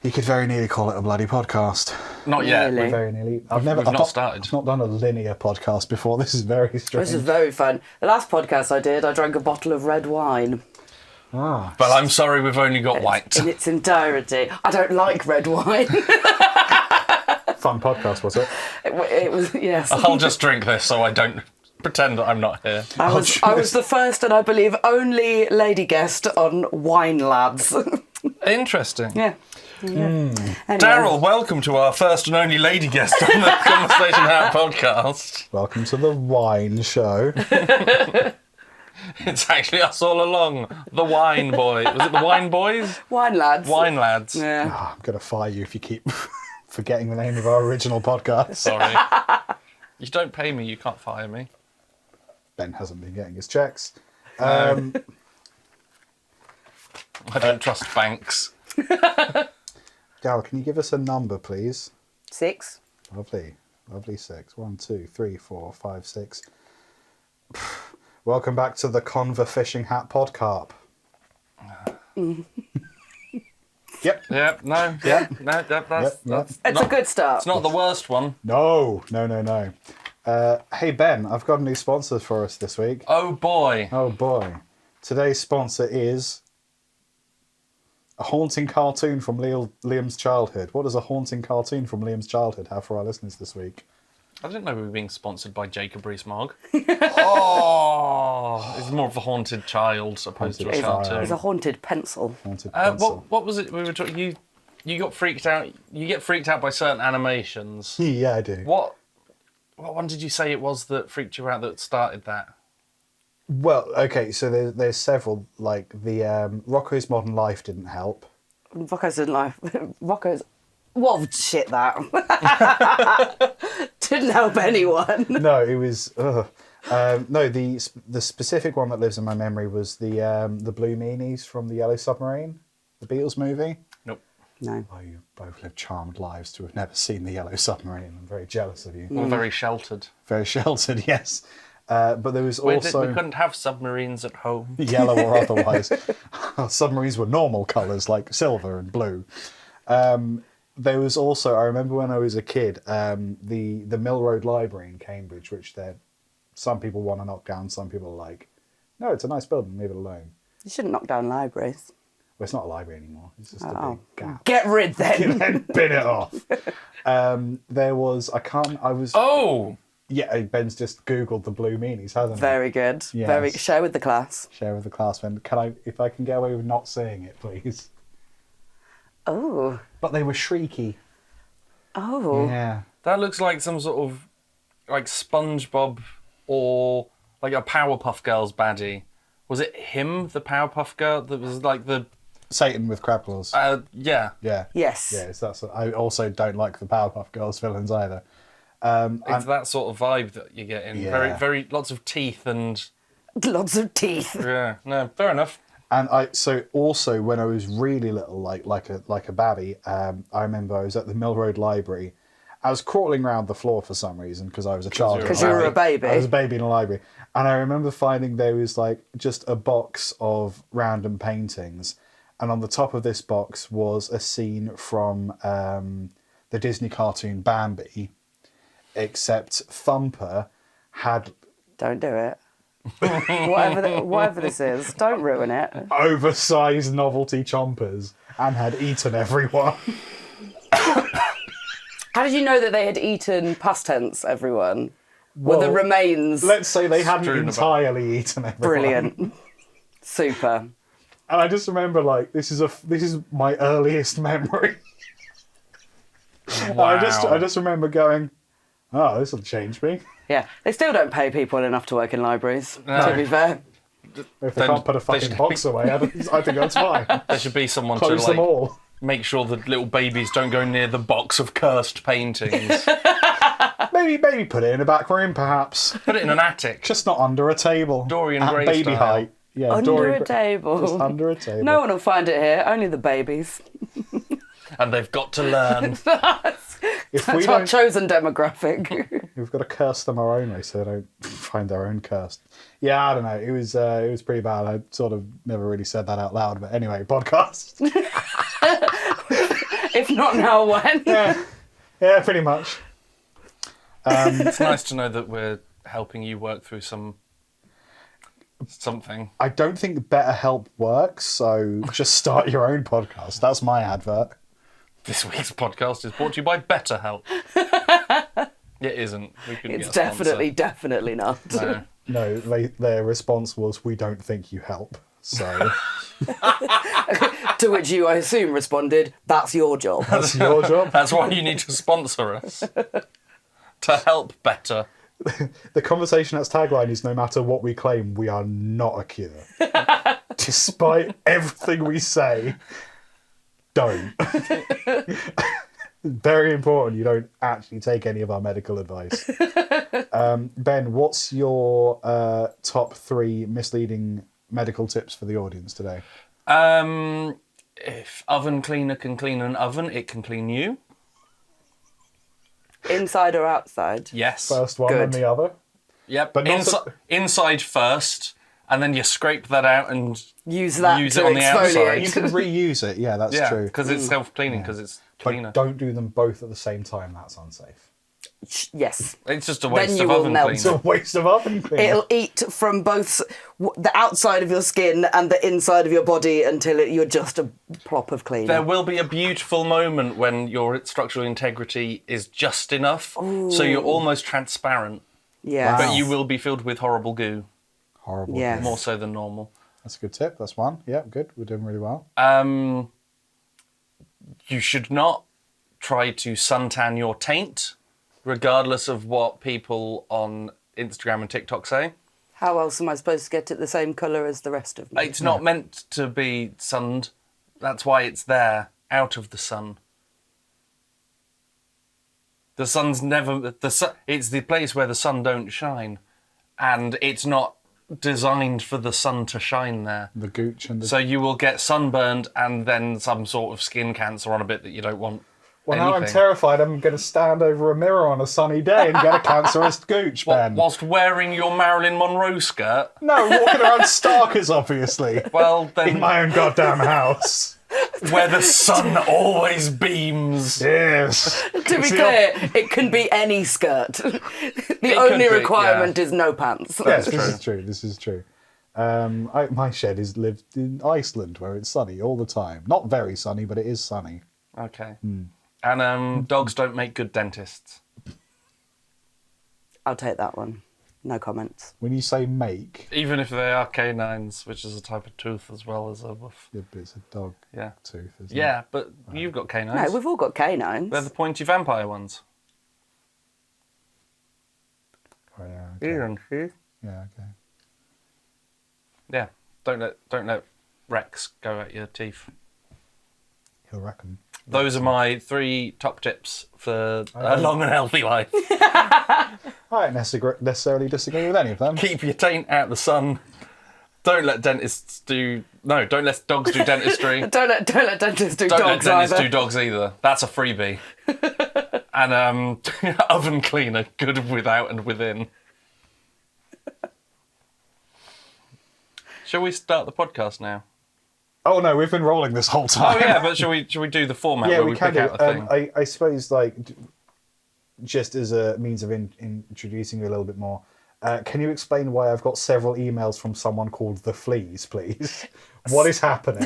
You could very nearly call it a bloody podcast. Not yet. Really? Very nearly. I've not started. I've not done a linear podcast before. This is very strange. This is very fun. The last podcast I did, I drank a bottle of red wine. Ah. But I'm sorry, we've only got white. In its entirety. I don't like red wine. Fun podcast, was it? It was, yes. I'll just drink this so I don't pretend that I'm not here. I was the first and I believe only lady guest on Wine Lads. Interesting. Yeah. Anyway. Daryl, welcome to our first and only lady guest on the Conversation Hat podcast. Welcome to the wine show. It's actually us all along. The Wine Boy. Was it the Wine Boys? Wine Lads. Wine Lads. Yeah. Oh, I'm going to fire you if you keep forgetting the name of our original podcast. Sorry. You don't pay me, you can't fire me. Ben hasn't been getting his checks. I don't trust banks. Daryl, can you give us a number, please? 6. Lovely. Lovely 6. 1, 2, 3, 4, 5, 6. Welcome back to the Conver Fishing Hat Podcarp. Yep. Yep, no, yeah, no, that's It's a good start. It's not the worst one. No. Hey, Ben, I've got a new sponsor for us this week. Oh boy. Oh, boy. Today's sponsor is a haunting cartoon from Liam's childhood. What does a haunting cartoon from Liam's childhood have for our listeners this week? I didn't know we were being sponsored by Jacob Rees-Mogg. Oh, it's more of a haunted child opposed to a cartoon. It's a haunted pencil. Haunted pencil. What was it we were talking? You got freaked out. You get freaked out by certain animations. Yeah, I do. What one did you say it was that freaked you out that started that? Well, okay, so there's several. Like the Rocco's Modern Life didn't help. Rocco's in life. Rocco's. What shit that? Didn't help anyone. No, it was. No, the specific one that lives in my memory was the Blue Meanies from the Yellow Submarine, the Beatles movie. Nope. No. Oh, you both live charmed lives to have never seen the Yellow Submarine. I'm very jealous of you. All very sheltered. Very sheltered, yes. But there was also We couldn't have submarines at home. yellow or otherwise. Submarines were normal colours like silver and blue. There was also, I remember when I was a kid, the Mill Road Library in Cambridge, which some people want to knock down, some people are like, no, it's a nice building, leave it alone. You shouldn't knock down libraries. Well, it's not a library anymore. It's just a big gap. Get rid then. Bin it off. There was, Oh! Yeah, Ben's just Googled the Blue Meanies, hasn't he? Very good. Yes. Very share with the class. Share with the class, Ben. If I can get away with not seeing it, please. Oh. But they were shrieky. Oh. Yeah. That looks like some sort of like SpongeBob or like a Powerpuff Girls baddie. Was it him, the Powerpuff Girl, that was like the Satan with crab claws. yeah. Yeah. Yes. Yes, I also don't like the Powerpuff Girls villains either. It's that sort of vibe that you get in. Yeah. Very, very lots of teeth and Lots of teeth. yeah. No, fair enough. And also when I was really little, like a babby, I remember I was at the Mill Road Library. I was crawling around the floor for some reason because I was a child. Because you were a baby. I was a baby in a library, and I remember finding there was like just a box of random paintings, and on the top of this box was a scene from the Disney cartoon Bambi, except Thumper had. Don't do it. Whatever this is, don't ruin it. Oversized novelty chompers and had eaten everyone. How did you know that they had eaten past tense everyone? Were the remains Let's say they hadn't Strewn about. entirely eaten everyone. brilliant? Super. And I just remember, like, this is my earliest memory. Wow. I just remember going, oh, this will change me. Yeah, they still don't pay people enough to work in libraries, No. to be fair. If they Then can't put a fucking should box away, I think that's fine. There should be someone Close to them like all. make sure that little babies don't go near the box of cursed paintings. Maybe put it in a back room, perhaps. Put it in an attic. Just not under a table. Dorian At Gray baby style. height. Yeah, Under Dorian a Gray- table. Just under a table. No one will find it here, only the babies. And they've got to learn. If we That's our don't, chosen demographic. we've got to curse them our own way so they don't find their own cursed. Yeah, I don't know. It was pretty bad. I sort of never really said that out loud. But anyway, podcast. If not now, when? Yeah, pretty much. It's nice to know that we're helping you work through something. I don't think BetterHelp works, so just start your own podcast. That's my advert. This week's podcast is brought to you by BetterHelp. It isn't. We couldn't It's get a sponsor. definitely not. No. No, their response was, "We don't think you help." So To which you, I assume, responded, "That's your job." that's your job. That's why you need to sponsor us. To help better. The conversation that's tagline is, "No matter what we claim, we are not a cure." Despite everything we say, don't. Very important, you don't actually take any of our medical advice. Ben, what's your top 3 misleading medical tips for the audience today? If oven cleaner can clean an oven, it can clean you. Inside or outside? Yes. First one Good. and the other. Yep. But not inside first, and then you scrape that out and Use that use to it on the outside. You exfoliate. can reuse it, yeah, that's true. because it's self-cleaning, because it's cleaner. But don't do them both at the same time, that's unsafe. Yes. It's just a waste you of will oven melt. It's a cleaner. waste of oven cleaner. It'll eat from both the outside of your skin and the inside of your body until you're just a plop of cleaner. There will be a beautiful moment when your structural integrity is just enough, so you're almost transparent, Yeah. but you will be filled with horrible goo, Horrible. Yes. more so than normal. That's a good tip. That's one. Yeah, good. We're doing really well. You should not try to suntan your taint, regardless of what people on Instagram and TikTok say. How else am I supposed to get it the same colour as the rest of me? It's not meant to be sunned. That's why it's there, out of the sun. The sun's never... It's the place where the sun don't shine. And it's not designed for the sun to shine there. The gooch and the... So you will get sunburned and then some sort of skin cancer on a bit that you don't want. Well, now I'm anything. terrified I'm going to stand over a mirror on a sunny day and get a cancerous gooch, Ben. Whilst wearing your Marilyn Monroe skirt? No, walking around Starkers, obviously. Well, then... In my own goddamn house. Where the sun always beams. Yes. To be clear, it can be any skirt. The only be, requirement is no pants. Yes, this is true. My shed is lived in Iceland, where it's sunny all the time. Not very sunny, but it is sunny. Okay. And dogs don't make good dentists. I'll take that one. No comments. When you say make, Even if they are canines, which is a type of tooth as well as a woof. yeah, but it's a dog Yeah. tooth, isn't it? Yeah, but you've got No, canines. we've all got canines. They're the pointy vampire ones. Oh, yeah, okay. Yeah, okay. Yeah. Don't let Rex go at your teeth. He'll reckon. Those are my 3 top tips for a long and healthy life. I don't necessarily disagree with any of them. Keep your taint out of the sun. Don't let dentists do... No, don't let dogs do dentistry. Don't let dentists do Don't let dogs dentists either. do dogs either. That's a freebie. And oven cleaner, good without and within. Shall we start the podcast now? Oh no, we've been rolling this whole time. Oh yeah, but shall we do the format where we can pick do. out a thing? I suppose, like, just as a means of introducing you a little bit more, can you explain why I've got several emails from someone called the Fleas, please? What is happening?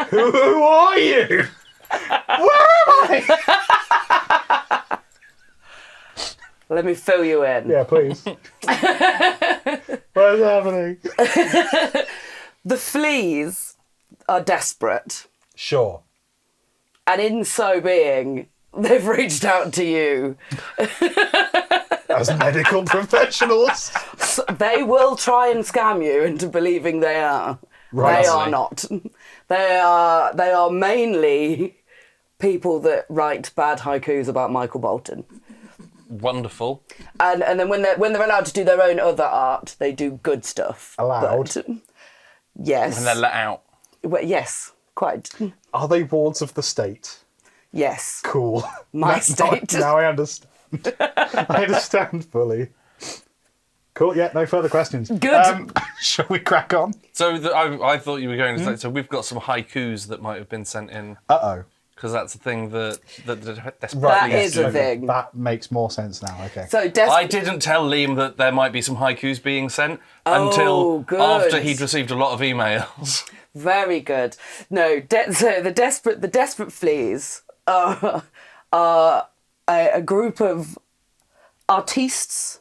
Who are you? Where am I? Let me fill you in. Yeah, please. What is happening? The Fleas are desperate. Sure. And in so being, they've reached out to you. As medical professionals. So they will try and scam you into believing they are. Right. They are not. They are mainly people that write bad haikus about Michael Bolton. Wonderful. And then when they're allowed to do their own other art, they do good stuff. Allowed? But, yes. When they're let out. Well, yes, quite. Are they wards of the state? Yes. Cool. My state. Now I understand. I understand fully. Cool, yeah, no further questions. Good. Shall we crack on? So I thought you were going to say, so we've got some haikus that might have been sent in. Uh-oh. because that's a thing that the Desperate That Fleas is a do. thing. That makes more sense now. Okay. So I didn't tell Liam that there might be some haikus being sent until good. after he'd received a lot of emails. Very good. No, so the Desperate Fleas are a group of artistes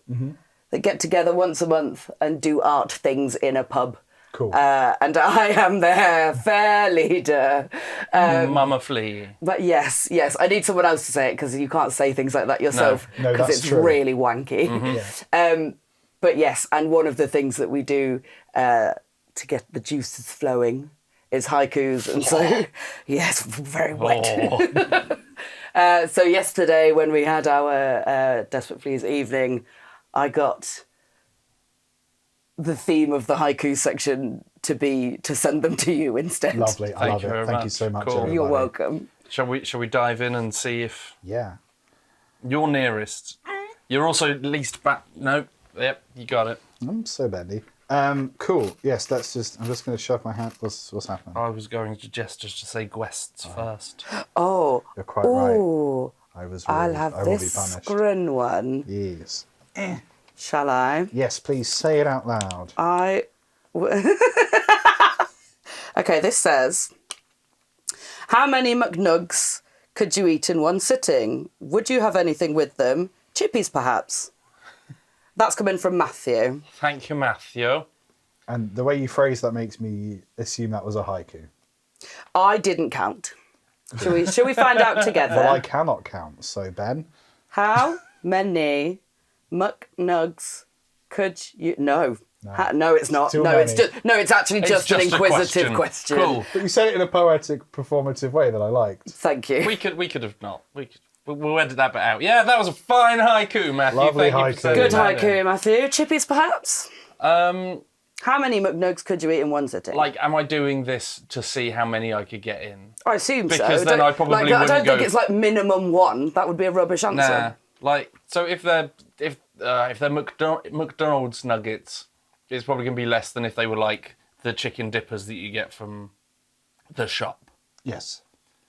that get together once a month and do art things in a pub. Cool. And I am their fair leader. Mama Flea. But yes, I need someone else to say it because you can't say things like that yourself No, because that's it's true. really wanky. Yeah. But yes, and one of the things that we do to get the juices flowing is haikus, and so yes, very wet. So yesterday when we had our Desperate Fleas evening, I got the theme of the haiku section to send them to you instead. Lovely. I love you it. very Thank you much. so much. Cool. Everybody. You're welcome. Shall we dive in and see if Yeah. you're nearest? You're also least back. No. Yep, you got it. I'm so bendy. Cool. Yes, I'm just going to shove my hand. What's happening? I was going to gestures to say guests first. Oh, You're quite right. ooh, I will have be this punished. scrun one. Yes. Shall I? Yes, please say it out loud. Okay, this says, how many McNuggs could you eat in one sitting? Would you have anything with them? Chippies, perhaps? That's coming from Matthew. Thank you, Matthew. And the way you phrase that makes me assume that was a haiku. I didn't count. Shall we find out together? Well, I cannot count, so Ben. How many McNuggs could you... No. No, it's not. Too No, many. it's actually just an a inquisitive question. Cool. But you said it in a poetic, performative way that I liked. Thank you. We could have not. We'll edit that bit out. Yeah, that was a fine haiku, Matthew. Lovely Thank you for haiku. sending Good that haiku, in. Matthew. Chippies, perhaps? How many McNuggs could you eat in one sitting? Like, am I doing this to see how many I could get in? I assume so. Because then I probably I wouldn't don't think go- it's like minimum one. That would be a rubbish answer. Nah. Like, so if they're McDonald's nuggets, it's probably going to be less than if they were like the chicken dippers that you get from the shop. Yes.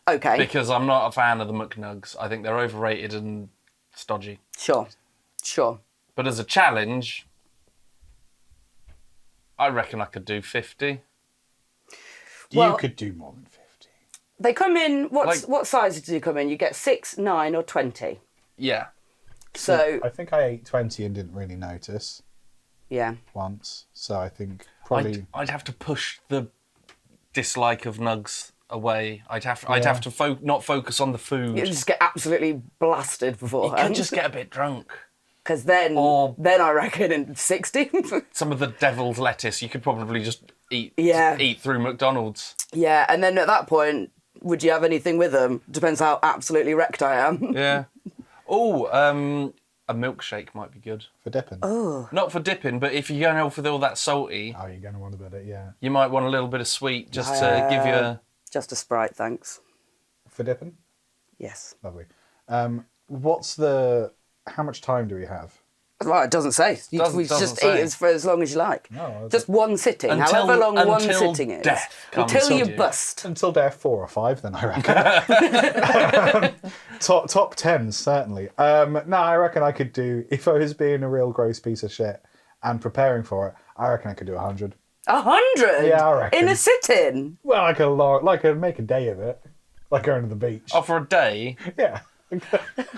Okay. Because I'm not a fan of the McNuggs. I think they're overrated and stodgy. Sure. But as a challenge, I reckon I could do 50. Well- you could do more than 50. They come in. Like- What sizes do you come in? You get 6, 9, or 20. Yeah. So I think I ate 20 and didn't really notice yeah. once. So I think probably... I'd have to push the dislike of nugs away. I'd have to not focus on the food. You just get absolutely blasted You could beforehand. just get a bit drunk. Because then I reckon in 60. Some of the devil's lettuce you could probably just eat through McDonald's. Yeah, and then at that point, would you have anything with them? Depends how absolutely wrecked I am. Yeah. Oh, a milkshake might be good. For dipping. Oh. Not for dipping, but if you're going for all that salty, Oh, you're going to want a bit of it, yeah. you might want a little bit of sweet just to give you a... Just a Sprite, thanks. For dipping? Yes. Lovely. How much time do we have? Well, it doesn't say. We Doesn't just say. eat it for as long as you like. No, Just one sitting, however long one until sitting is. death comes Until you to you. bust. Until day 4 or 5, then I reckon. top 10, certainly. No, I reckon I could do, if I was being a real gross piece of shit and preparing for it, I reckon I could do 100. 100? Yeah, I reckon. In a sitting? Well, I'd make a day of it. Like going to the beach. Oh, for a day? Yeah.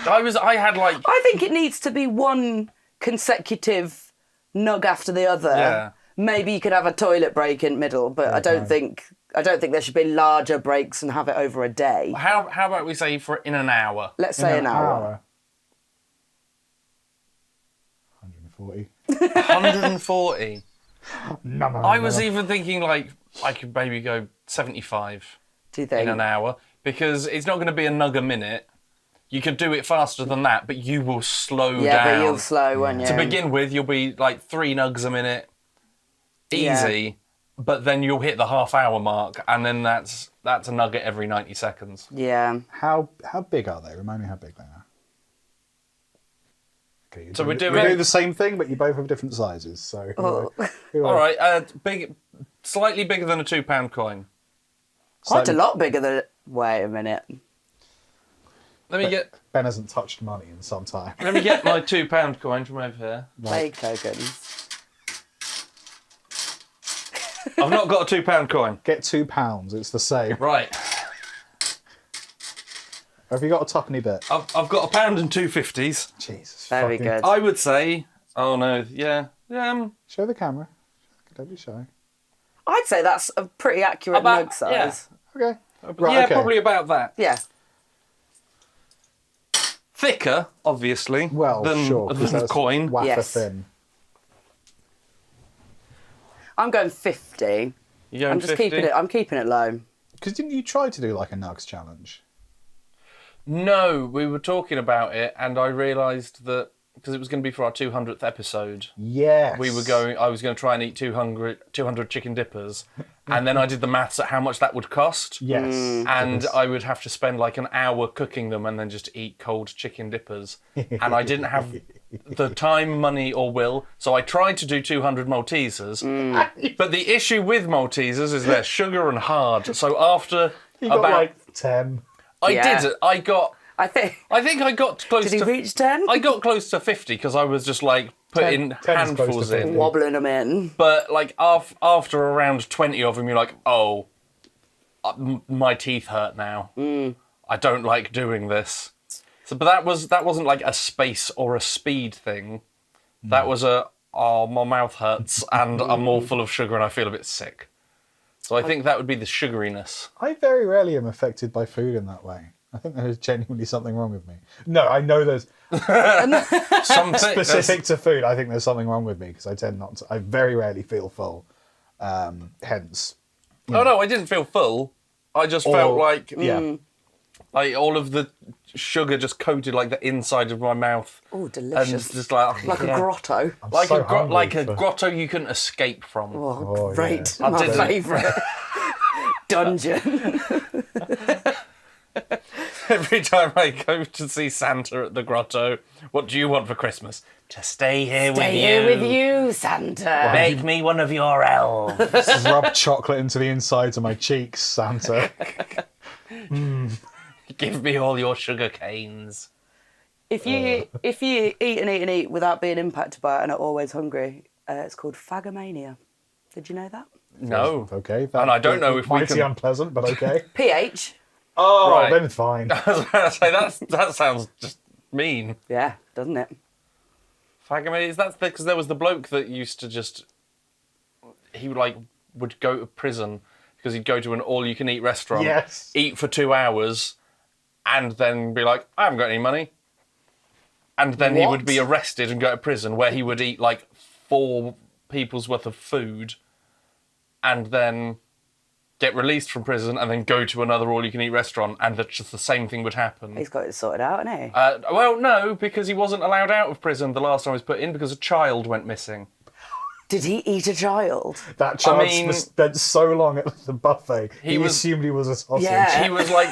I had like... I think it needs to be one consecutive nug after the other. Yeah. Maybe you could have a toilet break in middle, but I don't think there should be larger breaks and have it over a day. How about we say in an hour? Let's say an hour. 140. 140? No. I was even thinking like I could maybe go 75 Do you think? in an hour because it's not going to be a nug a minute. You could do it faster than that, but you will slow down. Yeah, but you'll slow, won't you? To begin with, you'll be like 3 nugs a minute, easy, but then you'll hit the half-hour mark, and then that's a nugget every 90 seconds. Yeah. How big are they? Remind me how big they are. Okay, So we're we doing- do the same thing, but you both have different sizes. So. All right, slightly bigger than a £2 coin. Quite a lot bigger than... Wait a minute. Let me get Ben hasn't touched money in some time. my £2 coin from over here. Plague tokens. I've not got a £2 coin. Get £2. It's the same. Right. Have you got a tuppenny bit? I've got a £1 and 2 50s. Jesus. Very fucking- good. I would say. Oh no. Yeah. Show the camera. Don't be shy. I'd say that's a pretty accurate About- nug size. Okay. Yeah, probably about that. Yeah. Thicker, obviously. Well, than, sure. 'cause than that's coin. Wafer Yes. thin. I'm going 50. You going I'm just 50? keeping it. I'm keeping it low. Because didn't you try to do like a nugs challenge? No, we were talking about it, and I realised that because it was going to be for our 200th episode, Yes. I was going to try and eat 200 chicken dippers, and then I did the maths at how much that would cost. Yes. And I would have to spend like an hour cooking them and then just eat cold chicken dippers. And I didn't have the time, money, or will, so I tried to do 200 Maltesers. But the issue with Maltesers is they're sugar and hard. So after You got about... like 10. I Yeah. did it. I think I got close Did to... he reach 10? I got close to 50 because I was just like putting 10 is close handfuls to in. 50. Wobbling them in. But like after around 20 of them, you're like, oh, my teeth hurt now. I don't like doing this. So, but that wasn't like a space or a speed thing. That was my mouth hurts and I'm all full of sugar and I feel a bit sick. So I think that would be the sugariness. I very rarely am affected by food in that way. I think there is genuinely something wrong with me. No, I know there's Something specific to food. I think there's something wrong with me because I tend not to. I very rarely feel full. Hence, Oh no, I didn't feel full. I just felt like like all of the sugar just coated like the inside of my mouth. Oh, And delicious. just like Like a grotto. like so a hungry like a for- grotto you couldn't escape from. Oh, great. yeah. My did it. favourite. Dungeon. Every time I go to see Santa at the grotto, what do you want for Christmas? To stay here with you. Stay here with you, Santa. Make me one of your elves. rub chocolate into the insides of my cheeks, Santa. Give me all your sugar canes. If you eat and eat and eat without being impacted by it and are always hungry, it's called phagomania. Did you know that? No. Okay. And I don't know if we mighty can- unpleasant, but okay. pH. Oh, Right. then fine. I was about to say that sounds just mean. Yeah, doesn't it? Phagomania, is that because there was the bloke that used to just he would go to prison because he'd go to an all-you-can-eat restaurant, Yes. eat for 2 hours, and then be like, I haven't got any money. And then he would What? be arrested and go to prison where he would eat like 4 people's worth of food and then get released from prison and then go to another all-you-can-eat restaurant and just the same thing would happen. He's got it sorted out, hasn't he? Well, no, because he wasn't allowed out of prison the last time he was put in because a child went missing. Did he eat a child? That child mean- spent so long at the buffet. He was- assumed he was a sausage. Yeah. He was like...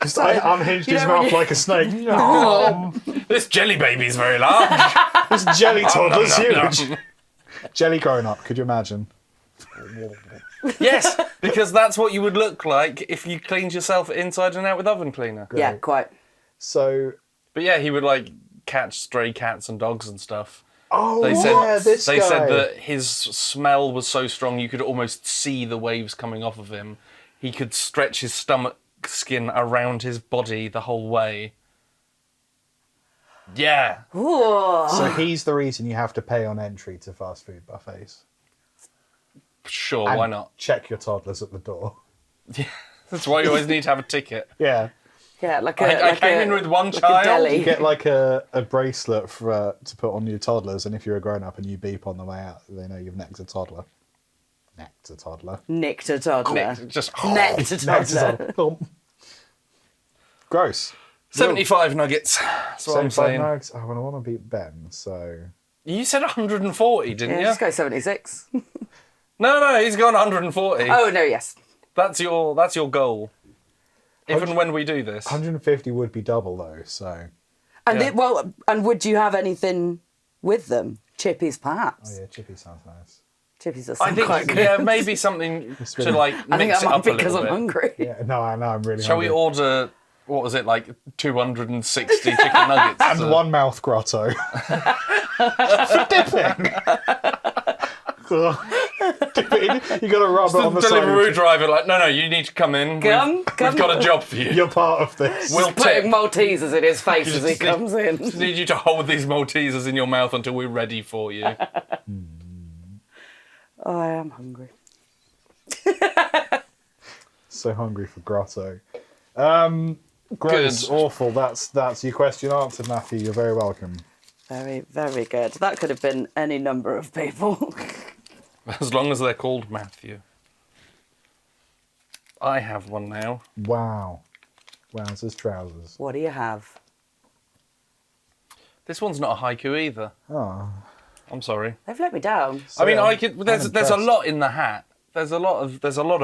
Just unhinged you his know when mouth you- like a snake. This jelly baby's very large. This jelly toddler's nom, nom, huge. Jelly growing up, could you imagine? Yes, because that's what you would look like if you cleaned yourself inside and out with oven cleaner. Yeah, quite. So, But yeah, he would like catch stray cats and dogs and stuff. oh They said yeah, this they guy. said that his smell was so strong you could almost see the waves coming off of him. He could stretch his stomach skin around his body the whole way. Yeah. Ooh. So he's the reason you have to pay on entry to fast food buffets. Sure, And why not? check your toddlers at the door. That's why you always need to have a ticket. Yeah. Yeah, like I came in with one like child. A deli. You get like a bracelet for to put on your toddlers, and if you're a grown up and you beep on the way out, they know you've necked a toddler. Necked a toddler. Nicked a toddler. Just Necked a Necked a toddler. toddler. Gross. 75 nuggets. That's what I'm 75 saying. nugs. Oh, well, I want to beat Ben, so... You said 140, didn't Yeah, you? just go 76. No, he's gone 140. Oh, no, yes. That's your goal. Even when we do this. 150 would be double, though, so... And Yeah. and would you have anything with them? Chippies, perhaps? Oh, yeah, chippy sounds nice. Chippies are I think, quite good. yeah, maybe something to like I think mix that it might up be a because little I'm bit. hungry. Yeah, no, I know. I'm really Shall we hungry. order, what was it, like 260 chicken nuggets? And one mouth grotto. For dipping. Dip it in. You got to rub it on the Deliveroo side. driver, like, no, you need to come in. Come. We've got a job for you. You're part of this. We'll Putting tip. Maltesers in his face as he Just need- comes in. Just need you to hold these Maltesers in your mouth until we're ready for you. Oh, I am hungry. So hungry for grotto. Gross, Good. awful. That's your question answered, Matthew. You're very welcome. Very, very good. That could have been any number of people. As long as they're called Matthew. I have one now. Wow. Wowzers trousers. What do you have? This one's not a haiku either. Oh. I'm sorry. They've let me down. I mean, I'm there's a impressed. lot in the hat. There's a lot There's a lot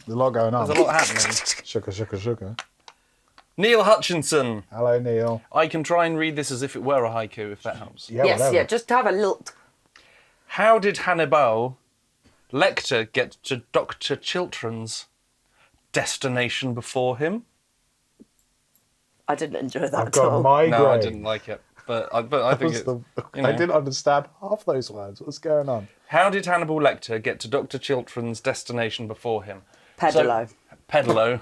going on. happening. Sugar. Neil Hutchinson. Hello, Neil. I can try and read this as if it were a haiku, if that helps. Yeah, yes, whatever. yeah, just have a look. How did Hannibal Lecter get to Dr. Chilton's destination before him? I didn't enjoy that I've at got all. a migraine. No, I didn't like it. But I think Was it, the- you know. I didn't understand half those words. What's going on? How did Hannibal Lecter get to Dr. Chilton's destination before him? Pedalo. So, Pedalo.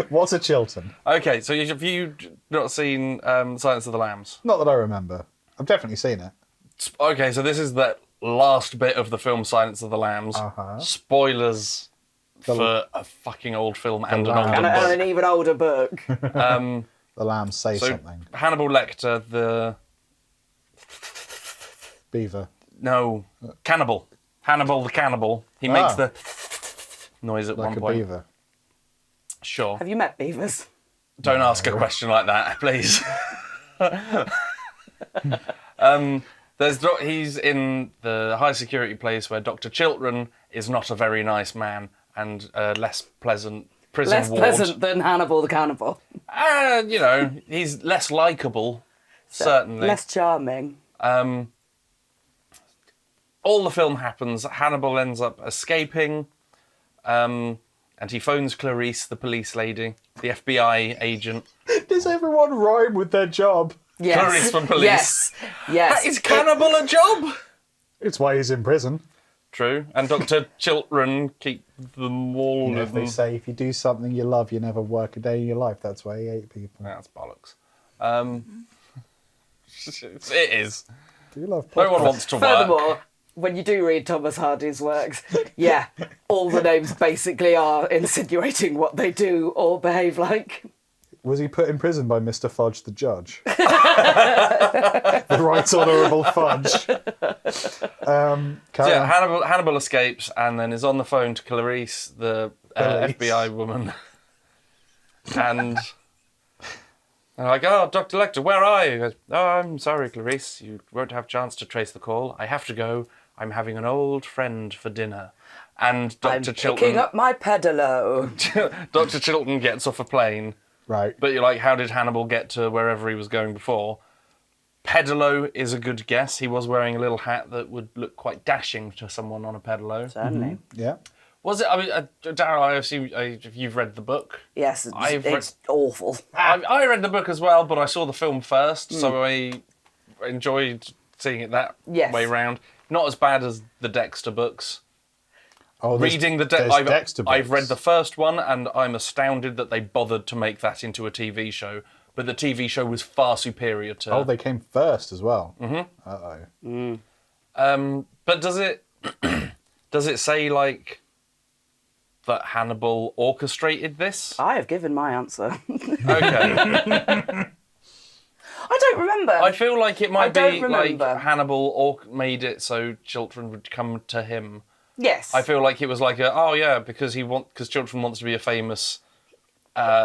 What's a Chilton? Okay, so have you not seen Silence of the Lambs? Not that I remember. I've definitely seen it. Okay, so this is the last bit of the film Silence of the Lambs. Uh-huh. Spoilers for a fucking old film and an Lamb. older And book. an even older book. The lambs say So something. Hannibal Lecter, the Beaver. cannibal. Hannibal the cannibal. He makes Ah. the noise at Like one a point. beaver. Sure. Have you met beavers? Don't ask a question like that, please. He's in the high security place where Dr. Chilton is not a very nice man and a less pleasant prison Less ward. pleasant than Hannibal the Cannibal. He's less likable, certainly. Less charming. All the film happens. Hannibal ends up escaping, and he phones Clarice, the police lady, the FBI agent. Does everyone rhyme with their job? Yes. Clarice from Police. Yes. Is cannibal a job? It's why he's in prison. True. And Dr. Chilton keep them all. You know, they say if you do something you love, you never work a day in your life. That's why he ate people. That's bollocks. It is. Do you love No one wants to work. Furthermore, when you do read Thomas Hardy's works, yeah, all the names basically are insinuating what they do or behave like. Was he put in prison by Mr. Fudge the judge? The Right Honourable Fudge. So yeah, Hannibal escapes and then is on the phone to Clarice, the FBI woman. And they're like, oh, Dr. Lecter, where are you? He goes, oh, I'm sorry, Clarice. You won't have a chance to trace the call. I have to go. I'm having an old friend for dinner. And I'm Dr. picking Chilton... up my pedalo. Dr. Chilton gets off a plane. Right. But you're like, how did Hannibal get to wherever he was going before? Pedalo is a good guess. He was wearing a little hat that would look quite dashing to someone on a pedalo. Certainly. Yeah. Was it? I mean, Daryl, I assume you've read the book. Yes, I've it's awful. I read the book as well, but I saw the film first, so I enjoyed seeing it that Yes. way round. Not as bad as the Dexter books. Oh, Reading the there's Dexter I've books. read the first one, and I'm astounded that they bothered to make that into a TV show. But the TV show was far superior to. Oh, they came first as well. Mm-hmm. Uh-oh. But does it does it say like that Hannibal orchestrated this? I have given my answer. Okay. I don't remember. I feel like it might don't be remember. like Hannibal made it so Chilton would come to him. Yes. I feel like it was like because Chilton wants to be a famous.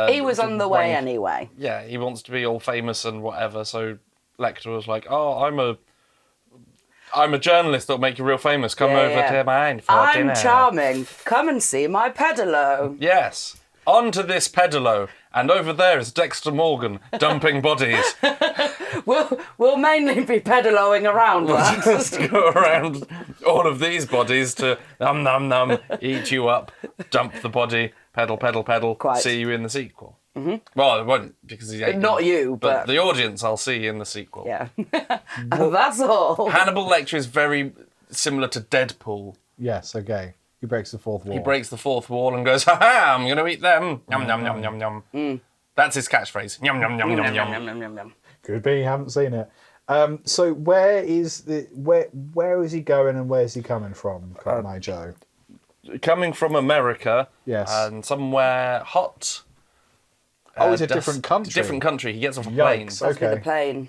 he was on the way wank. anyway. Yeah, he wants to be all famous and whatever. So Lecter was like, "Oh, I'm a journalist that'll make you real famous. Come over to mine for dinner." I'm charming. Come and see my pedalo. Yes. On to this pedalo, and over there is Dexter Morgan dumping bodies. we'll mainly be pedaloing around that. Just go around all of these bodies to num, eat you up, dump the body, pedal, Quite. see you in the sequel. Mm-hmm. Well, it won't, because he's ate Not you, but the audience I'll see in the sequel. yeah. That's all. Hannibal Lecter is very similar to Deadpool. Yes, okay. He breaks the fourth wall. He breaks the fourth wall and goes, ha-ha, I'm going to eat them. Yum, yum, yum, yum, yum. That's his catchphrase. Yum, yum, yum, yum, yum. Could be, haven't seen it. So where is he going and where's he coming from, Cotton Eye Joe? Coming from America. Yes. And somewhere hot. It's a different country. Different country. He gets off a plane. Yikes. That's with Okay. the plane.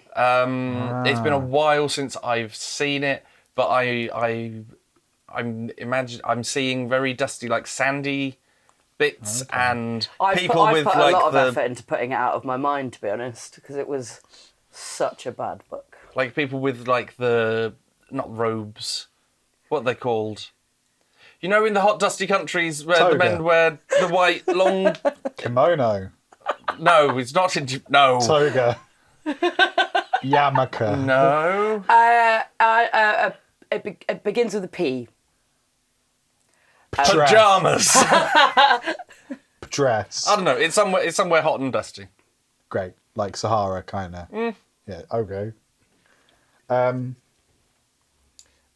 It's been a while since I've seen it, but I'm seeing very dusty, like sandy bits and people I've with put like a lot of the effort into putting it out of my mind, to be honest, because it was such a bad book. like people with like the not robes, what are they called? You know, in the hot dusty countries where the Toga. men wear the white long. Kimono. No, it's not in. No. Toga. Yarmulke. No. It begins with a P. Pajamas. Dress. I don't know. It's somewhere hot and dusty. Great. Like Sahara, kind of. Yeah, okay.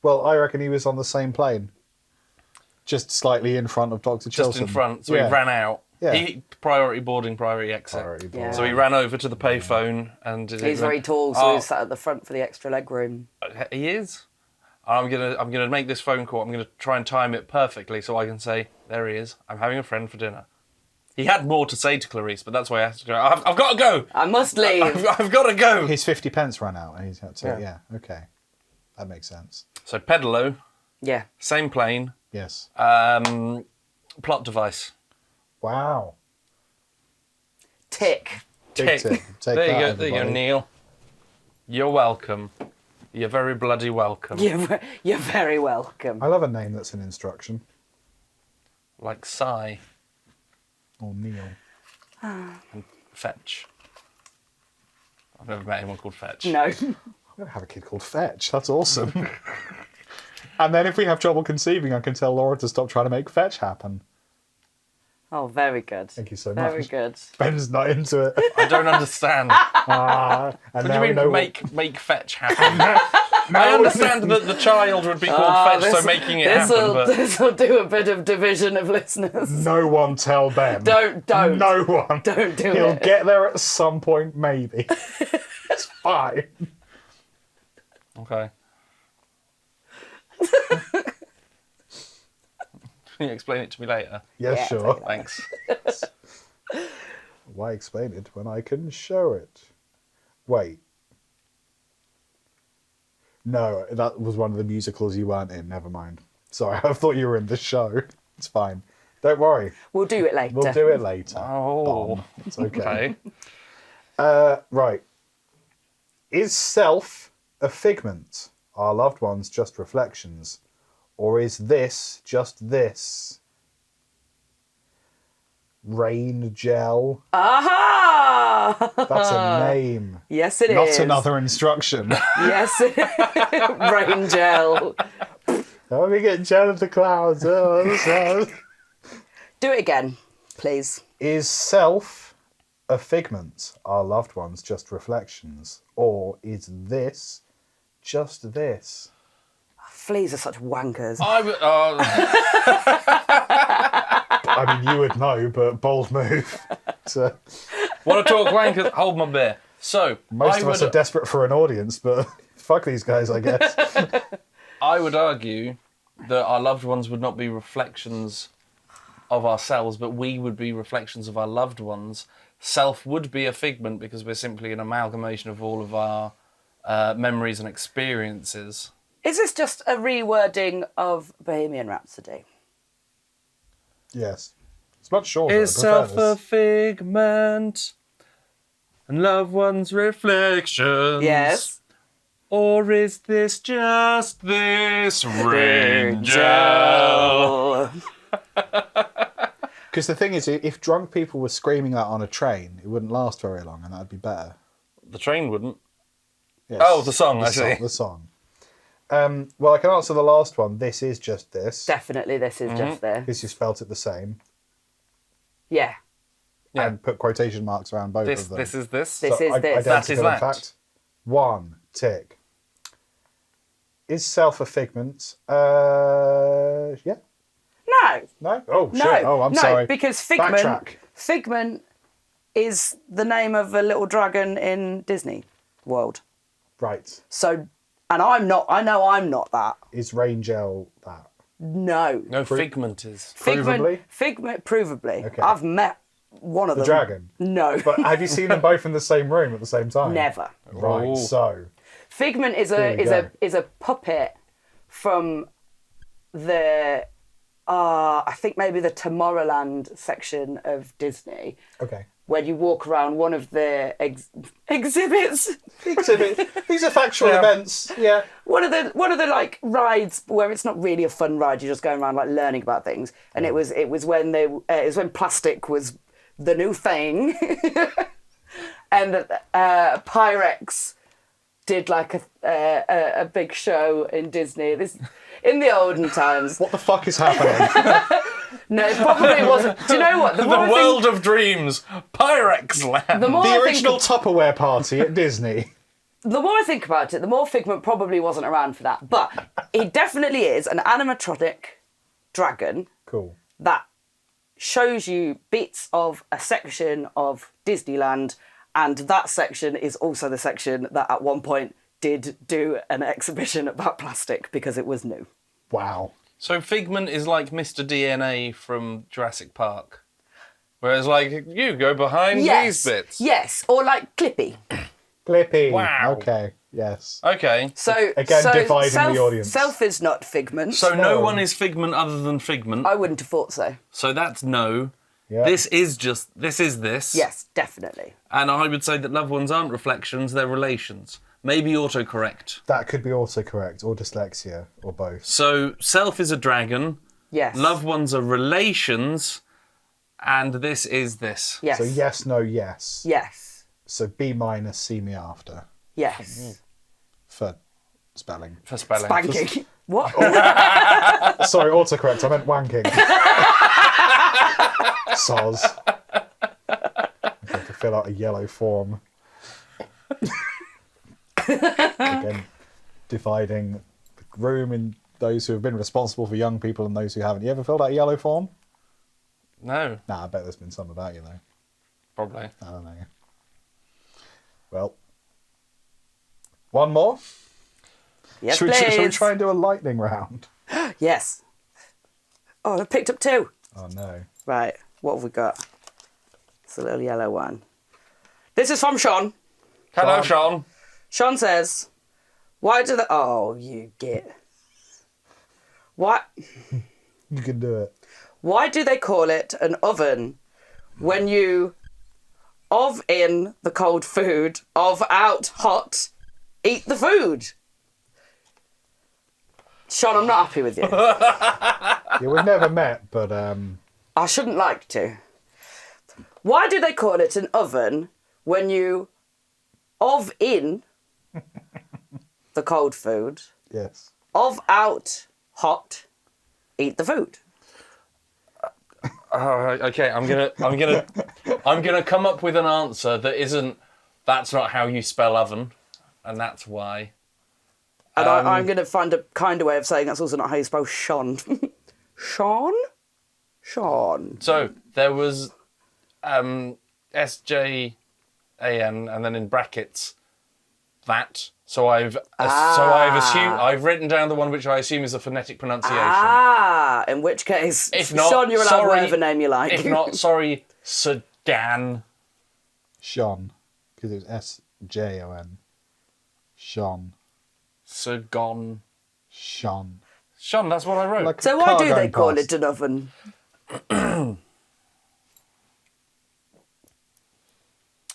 Well, I reckon he was on the same plane. Just slightly in front of Dr. Chilton. Just in front, so Yeah. he ran out. Yeah. He priority boarding, priority exit. Priority Yeah. So he ran over to the payphone and He's very tall, so he's sat at the front for the extra leg room. He is. I'm gonna make this phone call. I'm gonna try and time it perfectly so I can say, there he is. I'm having a friend for dinner. He had more to say to Clarice, but that's why I have to go. I've got to go. I must leave. I've got to go. His 50 pence ran out and he's had to, Yeah. okay. That makes sense. So Pedalo, Yeah. same plane, Yes. plot device. Wow. Tick. Big Tick. tip. Take There you that, go. There you go, everybody. Neil. You're welcome. You're very bloody welcome. You're very welcome. I love a name that's an instruction. Like Sigh Or Neil. and Fetch. I've never met anyone called Fetch. No. I'm going to have a kid called Fetch. That's awesome. And then if we have trouble conceiving, I can tell Laura to stop trying to make Fetch happen. Oh, very good. Thank you so Very much. good. Ben's not into it. I don't understand. And What do now you we know mean make Fetch happen? I understand that the child would be called Fetch, so making it happen, but This'll do a bit of division of listeners. No one tell Ben. Don't. No one. Don't do He'll it. get there at some point, maybe. It's fine. okay. Can you explain it to me later? Yeah, Yeah, sure. take Thanks. Why explain it when I can show it? Wait. No, that was one of the musicals you weren't in. Never mind. Sorry, I thought you were in the show. It's fine. Don't worry. We'll do it later. We'll do it later. Oh. Bomb. It's okay. Okay. Right. Is self a figment? Are loved ones just reflections? Or is this just this? Rain gel. Aha! That's a name. Yes, it is. Not another instruction. Yes, it is. Rain gel. Oh, we get gel of the clouds. Oh. Do it again, please. Is self a figment? Are loved ones just reflections? Or is this just this? Fleas are such wankers. I mean, you would know, but bold move. So, Want to talk wankers? Hold my beer. So, most of us are desperate for an audience, but fuck these guys, I guess. I would argue that our loved ones would not be reflections of ourselves, but we would be reflections of our loved ones. Self would be a figment because we're simply an amalgamation of all of our memories and experiences. Is this just a rewording of Bohemian Rhapsody? Yes. It's much shorter. Is I prefer self a this. figment and loved ones reflections? Yes. Or is this just this rain gel? Because the thing is, if drunk people were screaming that on a train, it wouldn't last very long, and that'd be better. The train wouldn't. Yes. Oh, the song, I see. The song. Well, I can answer the last one. This is just this. Definitely, this is just there. Because you spelt it the same. Yeah. Yeah. And put quotation marks around both This, of them. this is this. This is this. That is identical, in that. fact. 1 tick. Is self a figment? Yeah. No. No? Oh, No. shit. Oh, I'm no, sorry. because Backtrack. Figment is the name of a little dragon in Disney World. Right. So, and I'm not. I know I'm not that. Is rain gel that? No. No, Figment is. Provably? Figment, provably. Okay. I've met one of The them. dragon? No. But have you seen them both in the same room at the same time? Never. Right, Oh. so. Figment is Here we go. is a puppet from the I think maybe the Tomorrowland section of Disney, Okay. where you walk around one of the exhibits. Exhibit. These are factual events. Yeah. One of the like rides where it's not really a fun ride. You're just going around like learning about things. And it was when when plastic was the new thing, and Pyrex did like a big show in Disney. This in the olden times. What the fuck is happening? No, it probably wasn't. Do you know what? The world of dreams, Pyrex Land. The more The I original think, Tupperware party at Disney. the more I think about it, the more Figment probably wasn't around for that. But it definitely is an animatronic dragon Cool. that shows you bits of a section of Disneyland, and that section is also the section that at one point did do an exhibition about plastic because it was new. Wow. So Figment is like Mr. DNA from Jurassic Park. Whereas, like, you go behind these bits. Yes, or like Clippy. Clippy. Wow. Okay. Yes. Okay. So Again, so dividing the audience. Self is not Figment. So no No. one is Figment other than Figment. I wouldn't have thought so. So that's no. Yeah. This is this. Yes, definitely. And I would say that loved ones aren't reflections, they're relations. Maybe autocorrect. That could be autocorrect or dyslexia or both. So self is a dragon, Yes. loved ones are relations, and this is this. Yes. So yes, no, yes. Yes. So B minus, see me after Yes. for spelling. For spelling. Spanking. What? Sorry, autocorrect. I meant wanking. Soz. I have to fill out a yellow form. Again, dividing the room in those who have been responsible for young people and those who haven't. You ever filled out a yellow form? No, Nah, I bet there's been some about you though. probably. I don't know. Well, one more. Yes, Should we please. try and do a lightning round? Yes. Oh, I picked up 2. Oh no. Right. What have we got? It's a little yellow one. This is from Sean. Hello, Sean. Sean says, "Why do the oh you get what? You can do it. Why do they call it an oven when you of in the cold food, of out hot, eat the food?" Sean, I'm not happy with you. Yeah, we've never met, but I shouldn't like to. Why do they call it an oven when you of in the cold food, yes. of out hot, eat the food? Okay, I'm gonna come up with an answer that isn't. That's not how you spell oven, and that's why. And I'm going to find a kinder way of saying that's also not how you spell Sean. Sean? Sean. So there was SJAN and then in brackets that. So I've assumed I've written down the one which I assume is a phonetic pronunciation. Ah, in which case, If not, Sean, you're allowed sorry, whatever name you like. If not, sorry, Sagan. Sean. Because it was SJON. Sean. Sagon. Sean. Sean, that's what I wrote. Like So a why car do they going call past. it an oven?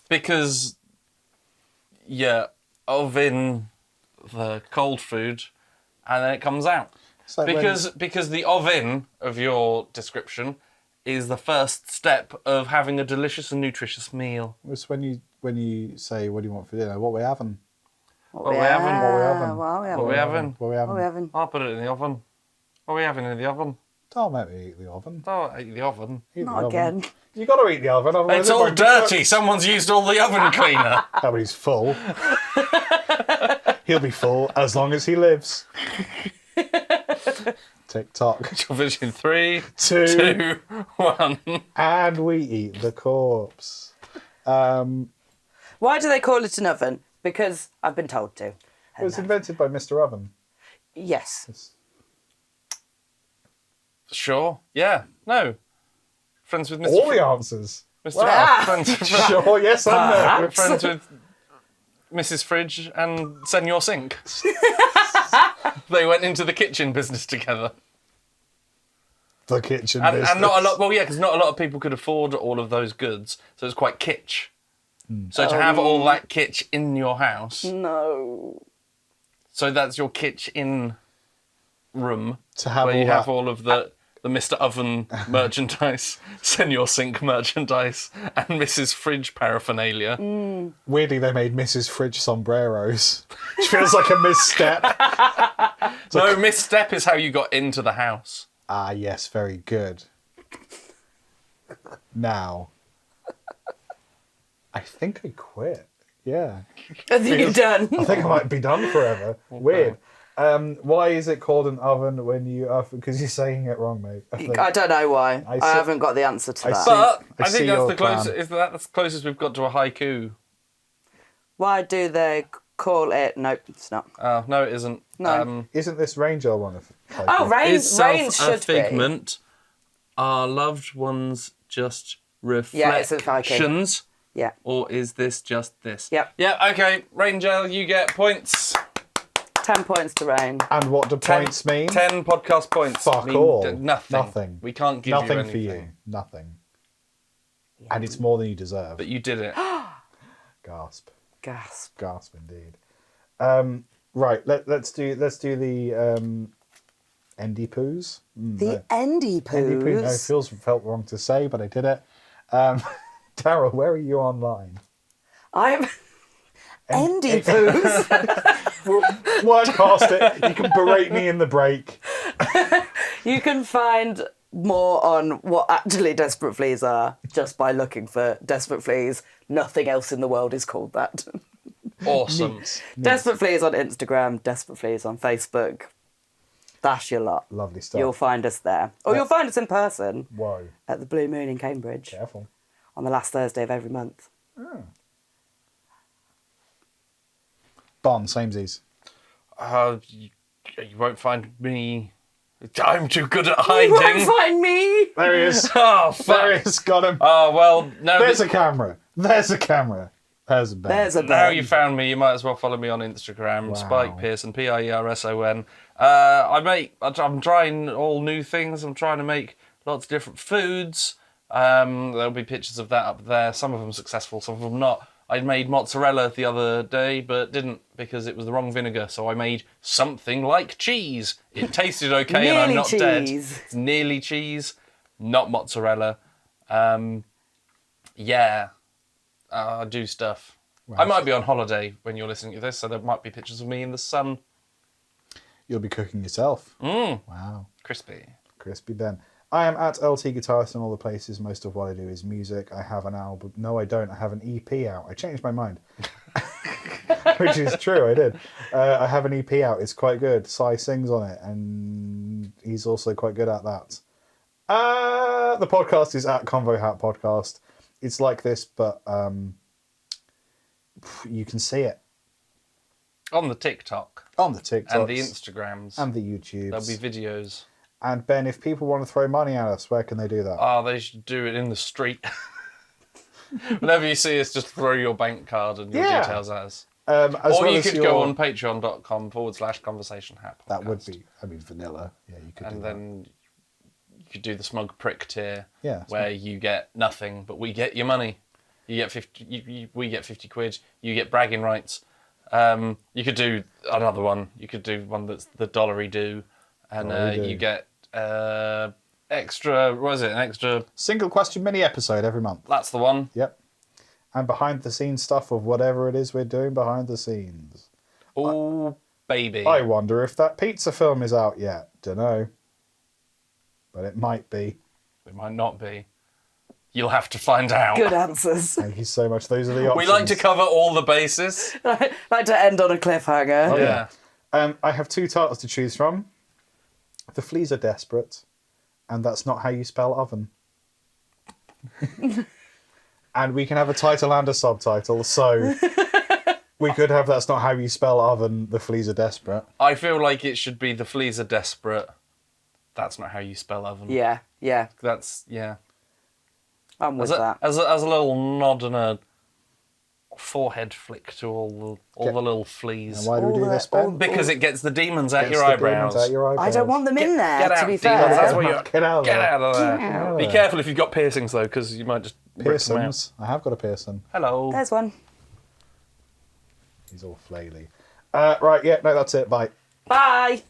Because you're oven the cold food and then it comes out. It's like Because the oven of your description is the first step of having a delicious and nutritious meal. It's when you say, what do you want for dinner? What we having? What we having? What we having? What are we having? What we having? What we What are having? we having? I'll put it in the oven. What are we having in the oven? Don't make me eat the oven. Don't eat the oven. Eat the Not oven. again. You got to eat the oven. Otherwise It's it all won't be dirty. cooked. Someone's used all the oven cleaner. Oh, but he's full. He'll be full as long as he lives. Tick tock. Vision 3, Two. 2, 1. And we eat the corpse. Why do they call it an oven? Because I've been told to. It was invented by Mr. Oven. Yes. Sure. Yeah. No. Friends with Mr. All the answers. Mr. Wow. Friends, Sure, yes, I know. Perhaps. friends with Mrs. Fridge and Senor Sink. They went into the kitchen business together. The kitchen And business. not a lot, well, yeah, because not a lot of people could afford all of those goods. So it's quite kitsch. So to have all that kitsch in your house, No. so that's your kitchen room, To have where all you have that- all of the Mr. Oven merchandise, Senor Sink merchandise, and Mrs. Fridge paraphernalia. Weirdly, they made Mrs. Fridge sombreros, which feels like a misstep. No, misstep is how you got into the house. Ah, yes, very good. Now, I think I quit. Yeah. I think you're done. I think I might be done forever. Weird. Why is it called an oven when you... Because you're saying it wrong, mate. I think. I don't know why. I I, see- haven't got the answer to I that. see- But I I see think that's your the closest. plan. Is that's the closest we've got to a haiku. Why do they call it? Nope, it's not. Oh no, it isn't. No. Isn't this Ranger one of... Oh, rain, Is rain self a should be. figment? Are loved ones just Yeah, it's a haiku. reflections? Yeah. Or is this just this? Yep. Yeah. Okay, Ranger, you get points. 10 points to rain. And what do points mean? 10 podcast points. Fuck mean all. Nothing. Nothing. We can't give you Nothing anything. for you. Nothing. And it's more than you deserve. But you did it. Gasp. Gasp. Gasp indeed. Right, let's do the Endy poos. The Endy Endy poo. No, it felt wrong to say, but I did it. Daryl, where are you online? I'm Endy poos. Work past it. You can berate me in the break. You can find more on what actually Desperate Fleas are just by looking for Desperate Fleas. Nothing else in the world is called that. Awesome. Desperate Fleas on Instagram, Desperate Fleas on Facebook. That's your lot. Lovely stuff. You'll find us there. Or you'll find us in person Whoa. at the Blue Moon in Cambridge Careful. on the last Thursday of every month. Bon, samesies. You won't find me. I'm too good at You won't hiding. find me! There he is. Oh, There he fuck. is. Got him. Oh, well, no. There's a camera. There's a camera. There's a bed. There's a Now bed. you found me, you might as well follow me on Instagram, Wow. Spike Pearson, Pierson. I'm trying all new things. I'm trying to make lots of different foods. There'll be pictures of that up there. Some of them successful, some of them not. I made mozzarella the other day, but didn't because it was the wrong vinegar. So I made something like cheese. It tasted okay, and I'm Nearly not dead. cheese. It's nearly cheese, not mozzarella. Yeah. I do stuff. I might be on holiday when you're listening to this, so there might be pictures of me in the sun. You'll be cooking yourself. Wow. Crispy. Crispy Ben. I am at LT Guitarist in all the places. Most of what I do is music. I have an album. No, I don't. I have an EP out. I changed my mind. Which is true, I did. I have an EP out. It's quite good. Sai sings on it, and he's also quite good at that. The podcast is at Convo Hat Podcast. It's like this, but you can see it On the TikTok on the TikToks and the Instagrams. and the YouTubes. There'll be videos. And Ben, if people want to throw money at us, where can they do that? Oh, they should do it in the street. Whenever you see us, just throw your bank card and your Yeah. details at us. As Or well you as could your- go on patreon.com/conversation hat. That would be, vanilla. Yeah, you could do And that. then you could do the smug prick tier, Yeah, that's where you get nothing, but we get your money. You get 50. We get 50 quid. You get bragging rights. You could do another one. You could do one that's the dollary do, and Dollary-do. you get extra. What is it? An extra. Single question mini episode every month. That's the one. Yep. And behind the scenes stuff of whatever it is we're doing behind the scenes. Oh, baby. I wonder if that pizza film is out yet. Dunno. But it might be. It might not be. You'll have to find out. Good answers. Thank you so much. Those are the options. We like to cover all the bases. Like to end on a cliffhanger. Oh, Yeah. I have 2 titles to choose from. The Fleas Are Desperate, and That's Not How You Spell Oven. And we can have a title and a subtitle, so we could have That's Not How You Spell Oven, The Fleas Are Desperate. I feel like it should be The Fleas Are Desperate. That's not how you spell oven. Yeah, yeah. That's, yeah. I'm with As that. a little nod and a forehead flick to all the little fleas. And why do we All do the- this, all Ben? Because it gets the demons out Gets your the demons eyebrows. out your eyebrows. I don't want them in there, Get out, to be demons. fair. That's what you're... Get out of there. Get out of there. Get out. Be careful if you've got piercings, though, because you might just rip them out. Piercings. I have got a piercing. Hello. There's one. He's all flaily. Right, yeah, no, that's it. Bye. Bye.